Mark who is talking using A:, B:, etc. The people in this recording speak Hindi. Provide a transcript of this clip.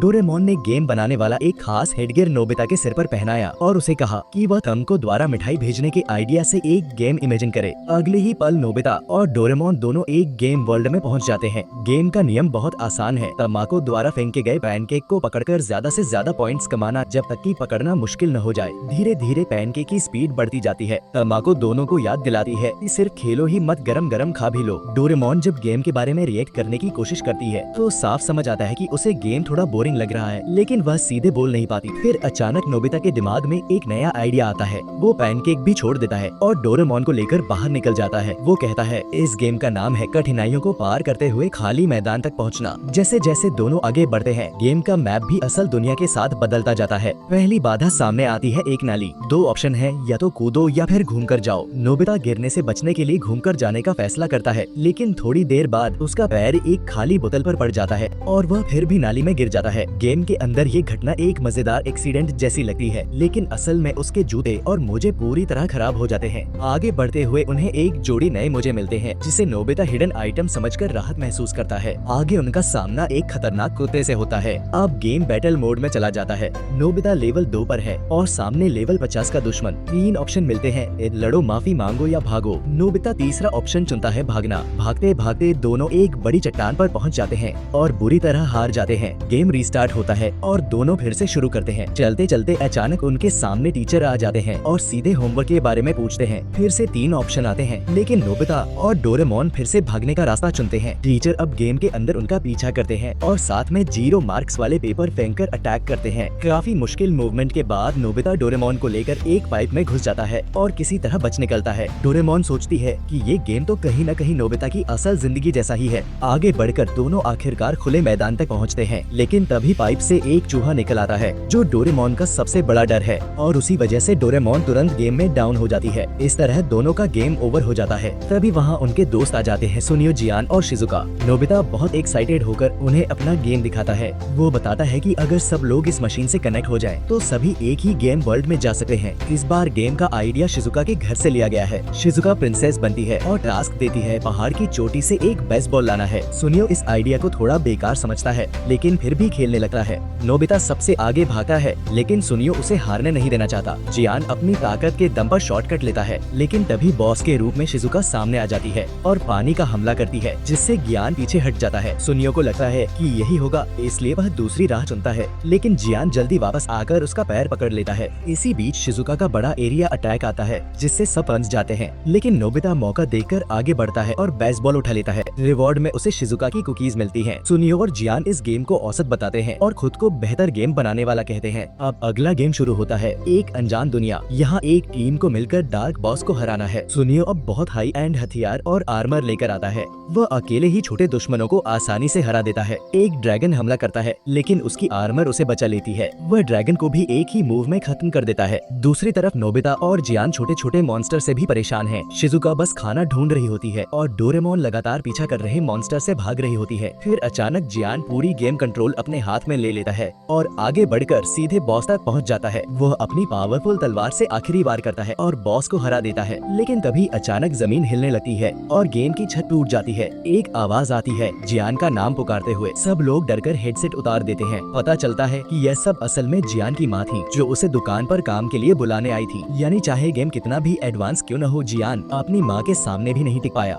A: डोरेमोन ने गेम बनाने वाला एक खास हेडगियर नोबिता के सिर पर पहनाया और उसे कहा कि वह तमको द्वारा मिठाई भेजने के आइडिया से एक गेम इमेजिन करे। अगले ही पल नोबिता और डोरेमोन दोनों एक गेम वर्ल्ड में पहुंच जाते हैं। गेम का नियम बहुत आसान है, तमाको द्वारा फेंके गए पैनकेक को पकड़कर ज्यादा से ज्यादा पॉइंट्स कमाना जब तक कि पकड़ना मुश्किल न हो जाए। धीरे धीरे पैनकेक की स्पीड बढ़ती जाती है। तमाको दोनों को याद दिलाती है कि सिर्फ खेलो ही मत, गरम गरम खा भी लो। डोरेमोन जब गेम के बारे में रिएक्ट करने की कोशिश करती है तो साफ समझ आता है कि उसे गेम थोड़ा बोरिंग लग रहा है, लेकिन वह सीधे बोल नहीं पाती। फिर अचानक नोबिता के दिमाग में एक नया आइडिया आता है। वो पैनकेक भी छोड़ देता है और डोरेमोन को लेकर बाहर निकल जाता है। वो कहता है इस गेम का नाम है कठिनाइयों को पार करते हुए खाली मैदान तक पहुंचना। जैसे जैसे दोनों आगे बढ़ते हैं, गेम का मैप भी असल दुनिया के साथ बदलता जाता है। पहली बाधा सामने आती है एक नाली। दो ऑप्शन है, या तो कूदो या फिर घूमकर जाओ। नोबिता गिरने से बचने के लिए घूमकर जाने का फैसला करता है, लेकिन थोड़ी देर बाद उसका पैर एक खाली बोतल पर पड़ जाता है और वह फिर भी नाली में गिर जाता है। गेम के अंदर ये घटना एक मजेदार एक्सीडेंट जैसी लगती है, लेकिन असल में उसके जूते और मोजे पूरी तरह खराब हो जाते हैं। आगे बढ़ते हुए उन्हें एक जोड़ी नए मोजे मिलते हैं, जिसे नोबिता हिडन आइटम समझकर राहत महसूस करता है। आगे उनका सामना एक खतरनाक कुत्ते से होता है। अब गेम बैटल मोड में चला जाता है। नोबिता लेवल 2 पर है और सामने लेवल 50 का दुश्मन। 3 ऑप्शन मिलते हैं, लड़ो, माफी मांगो या भागो। नोबिता तीसरा ऑप्शन चुनता है, भागना। भागते भागते दोनों एक बड़ी चट्टान पर पहुंच जाते हैं और बुरी तरह हार जाते हैं। गेम रीस्टार्ट होता है और दोनों फिर से शुरू करते हैं। चलते चलते अचानक उनके सामने टीचर आ जाते हैं और सीधे होमवर्क के बारे में पूछते हैं। फिर से 3 ऑप्शन आते हैं, लेकिन नोबिता और डोरेमोन फिर से भागने का रास्ता चुनते हैं। टीचर अब गेम के अंदर उनका पीछा करते हैं और साथ में 0 मार्क्स वाले पेपर फेंककर अटैक करते हैं। काफी मुश्किल मूवमेंट के बाद नोबिता डोरेमोन को लेकर एक पाइप में घुस जाता है और किसी तरह बच निकलता है। डोरेमोन सोचती है कि ये गेम तो कहीं न कहीं नोबिता की असल जिंदगी जैसा ही है। आगे बढ़कर दोनों आखिरकार खुले मैदान तक पहुँचते हैं, लेकिन तभी पाइप से एक चूहा निकल आता है जो डोरेमोन का सबसे बड़ा डर है और उसी वजह से डोरेमोन तुरंत गेम में डाउन हो जाती है। इस तरह दोनों का गेम ओवर हो जाता है। तभी वहाँ उनके दोस्त आ जाते हैं, सुनियो, जियान और शिजुका। नोबिता बहुत एक्साइटेड होकर उन्हें अपना गेम दिखाता है। वो बताता है कि अगर सब लोग इस मशीन से कनेक्ट हो जाएं, तो सभी एक ही गेम वर्ल्ड में जा सकते हैं। इस बार गेम का आइडिया शिजुका के घर से लिया गया है। शिजुका प्रिंसेस बनती है और टास्क देती है पहाड़ की चोटी से एक बेसबॉल लाना है। सुनियो इस आइडिया को थोड़ा बेकार समझता है, लेकिन फिर भी खेलने लगता है। नोबिता सबसे आगे भागता है, लेकिन सुनियो उसे हारने नहीं देना चाहता। जियान अपनी ताकत के दम पर शॉर्टकट लेता है, लेकिन तभी बॉस के रूप में शिजुका सामने आ जाती है और पानी का हमला करती है, जिससे ज्ञान पीछे हट जाता है। सुनियो को लगता है कि यही होगा, इसलिए वह दूसरी राह चुनता है, लेकिन जियान जल्दी वापस आकर उसका पैर पकड़ लेता है। इसी बीच शिजुका का बड़ा एरिया अटैक आता है, जिससे सब फंस जाते हैं, लेकिन नोबिता मौका देखकर आगे बढ़ता है और बेसबॉल उठा लेता है। रिवॉर्ड में उसे शिजुका की कुकीज मिलती हैं। सुनियो और जियान इस गेम को औसत बताते हैं और खुद को बेहतर गेम बनाने वाला कहते हैं। अब अगला गेम शुरू होता है, एक अनजान दुनिया। यहाँ एक टीम को मिलकर डार्क बॉस को हराना है। सुनियो अब बहुत हाई एंड हथियार और आर्मर लेकर आता है। वह अकेले ही छोटे दुश्मनों को आसानी से हरा देता है। एक ड्रैगन हमला करता है, लेकिन उसकी आर्मर उसे बचा लेती है। वह ड्रैगन को भी एक ही मूव में खत्म कर देता है। दूसरी तरफ नोबिता और जियान छोटे छोटे मॉन्स्टर से भी परेशान हैं। शिजुका बस खाना ढूंढ रही होती है और डोरेमोन लगातार पीछा कर रहे मॉन्स्टर से भाग रही होती है। फिर अचानक जियान पूरी गेम कंट्रोल अपने हाथ में ले लेता है और आगे बढ़कर सीधे बॉस तक पहुंच जाता है। वह अपनी पावरफुल तलवार से आखिरी वार करता है और बॉस को हरा देता है, लेकिन तभी अचानक जमीन हिलने लगती है और गेम की छत टूट जाती है। एक आवाज आती है, जियान का नाम पुकारते हुए। सब लोग डरकर हेडसेट उतार देते हैं। पता चलता है कि यह सब असल में जियान की माँ थी, जो उसे दुकान पर काम के लिए बुलाने आई थी। यानी चाहे गेम कितना भी एडवांस क्यों न हो, जियान अपनी माँ के सामने भी नहीं टिक पाया।